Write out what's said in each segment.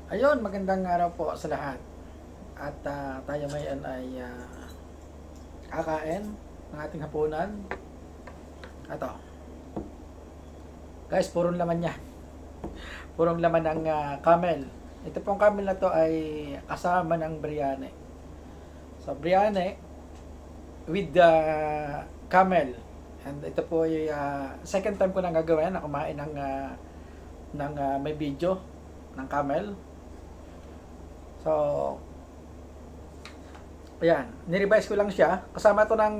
Ayun, magandang araw po sa lahat. At tayo ngayon ay kakain ng ating hapunan. Ito, guys, purong laman niya. Purong laman ng camel. Ito pong camel na to ay kasama ng biryani. So, biryani with the camel. And ito po ay second time ko nang gagawin na kumain ng may video ng camel. So, ayan, ni-revise ko lang siya. Kasama to ng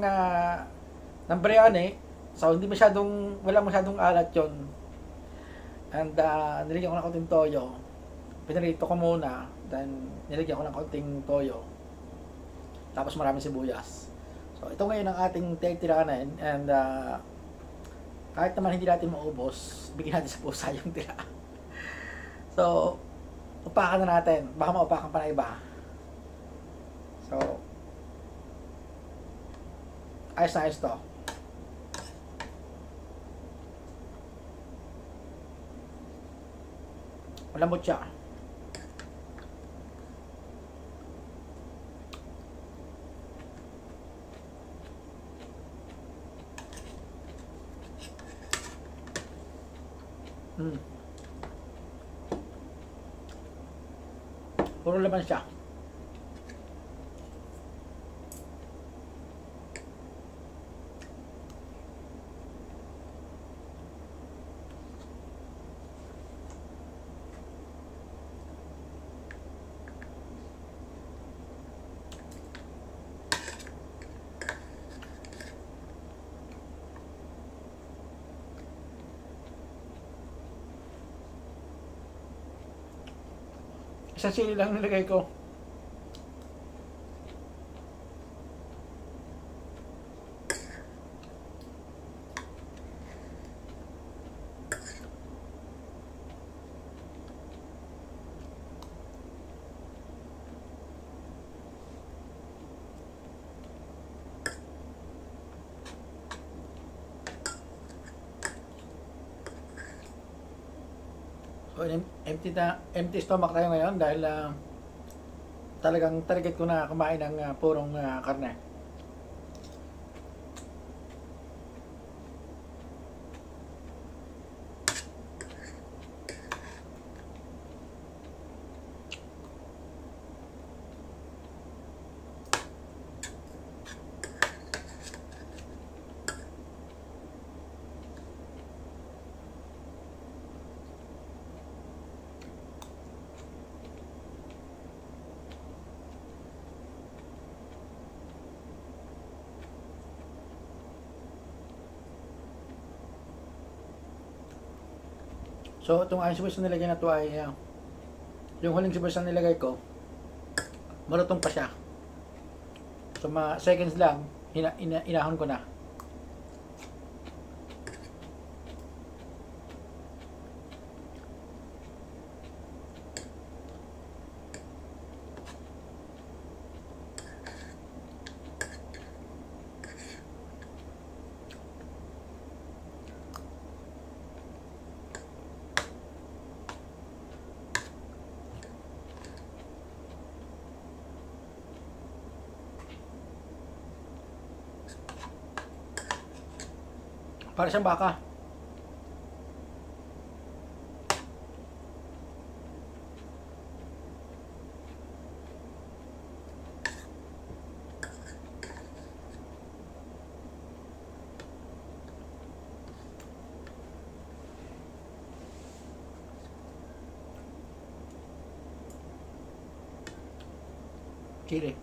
biryani. So, walang masyadong alat yon. And nilagyan ko ng konting toyo. Pinarito ko muna. Then, nilagyan ko ng konting toyo. Tapos maraming sibuyas. So, ito ngayon ang ating titiranin. And kahit naman hindi natin maubos, bigyan natin sa pusa yung tira. So, upakan na natin. Baka maupakan pa na iba. So, ayos na ayos to. Malambot siya. Puro laman siya. Isang sili lang nilagay ko. So, empty stomach tayo ngayon dahil talagang target ko na kumain ng purong karne. So, itong sibuyas na nilagay na to ay yung huling sibuyas na nilagay ko, marutong pa siya. So, seconds lang, inahon ko na. Para siyang baka. Chili.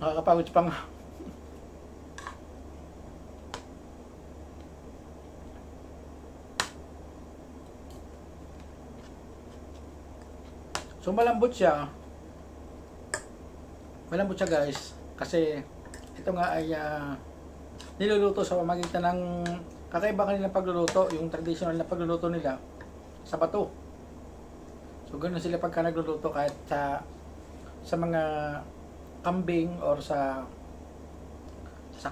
Nakakapagod pa nga. So malambot siya. Malambot siya guys. Kasi ito nga ay niluluto sa pamamagitan ng kakaiba kanilang pagluluto. Yung traditional na pagluluto nila sa bato. So ganoon sila pagka nagluluto kahit sa mga kambing or sa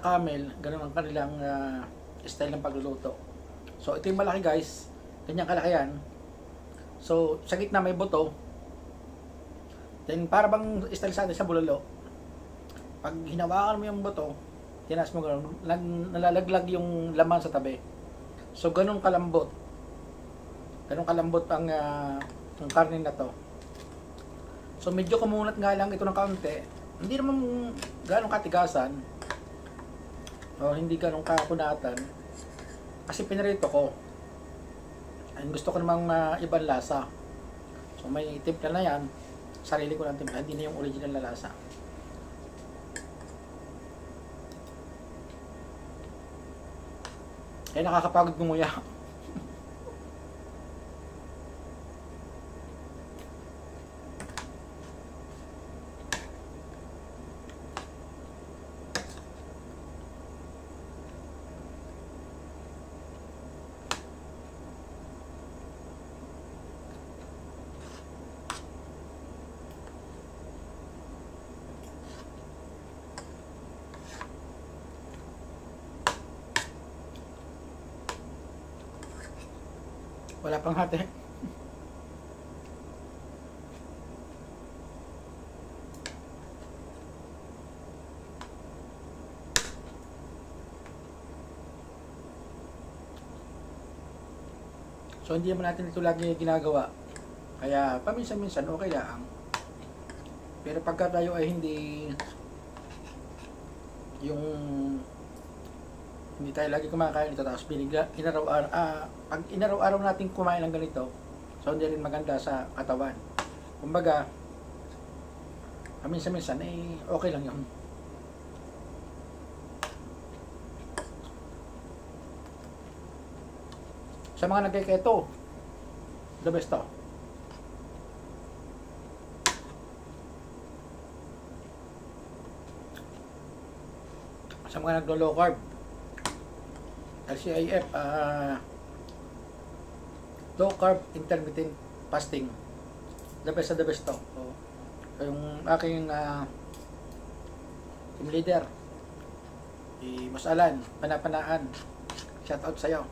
camel. Ganoon ang kanilang style ng pagluluto. So ito yung malaki guys. Ganyang kalaki yan. So sa gitna may buto. Then, para bang style sa atin sa bulalo, pag hinawakan mo yung buto, tinas mo gano'n, nalalaglag yung laman sa tabi. So, ganun kalambot. Ganun kalambot ang karne na to. So, medyo kumunat nga lang ito ng kaunti. Hindi naman ganun katigasan. O, hindi ganun kakunatan. Kasi pinarito ko. And gusto ko namang ibang lasa. So, may timpla na yan. Sarili ko lang timpla, hindi na yung original na lasa. Eh, nakakapagod gumuya. Wala pang hati. So hindi naman natin ito lagi ginagawa. Kaya paminsan-minsan okay lang. Pero pagka tayo ay hindi tayo lagi kumakain ito tapos pag inaraw-araw natin kumain ng ganito, so hindi rin maganda sa katawan. Kumbaga, paminsan-minsan okay lang yun. Sa mga nagkeketo, the best to. Sa mga naglo-low carb, LCIF, low carb intermittent fasting, the best to. So yung aking team leader, Boss Alan, Panapanaan, shout out sa'yo.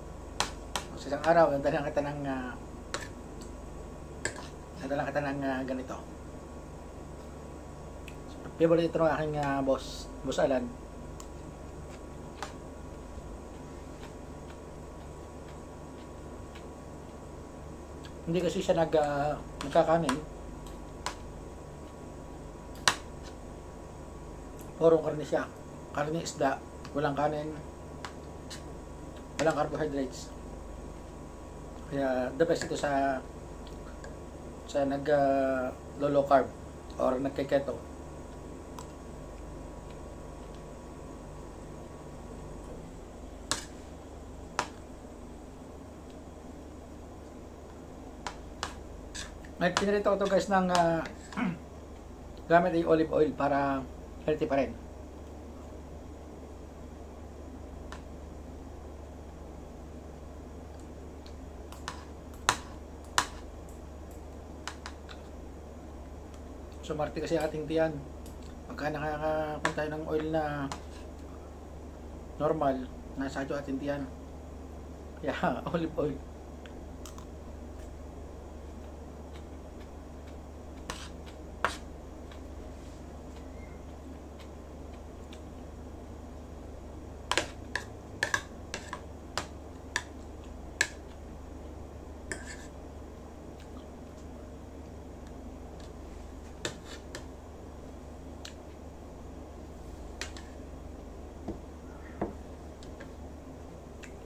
Sa isang araw, nadalang kita ng ganito. So, favorite ito ng aking boss Alan. Hindi kasi siya nagkakanin. Purong karne siya. Karne, isda, walang kanin, walang carbohydrates. Kaya the best ito sa low carb or nagke-keto. May pinarito ko ito guys ng gamit ay olive oil para healthy pa rin. Sumarte kasi ating tiyan. Pagka nakakapunta tayo ng oil na normal, nasa ating tiyan. Kaya olive oil.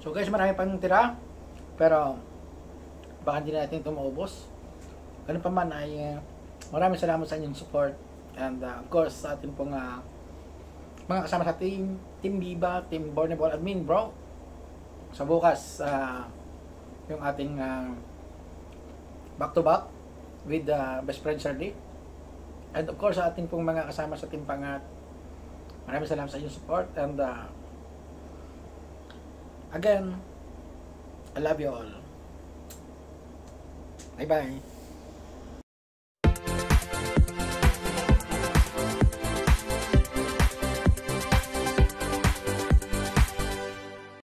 So guys, marami pang tira, pero baka hindi natin ito maubos. Ganun pa man ay maraming salamat sa inyong support, and of course sa ating pong mga kasama sa Team Viva, Team Borneball Admin, bro. Sa bukas, yung ating back to back with Best Friend Charlie. And of course, sa ating pong mga kasama sa Team Pangat, maraming salamat sa inyong support. And again, I love you all. Bye-bye.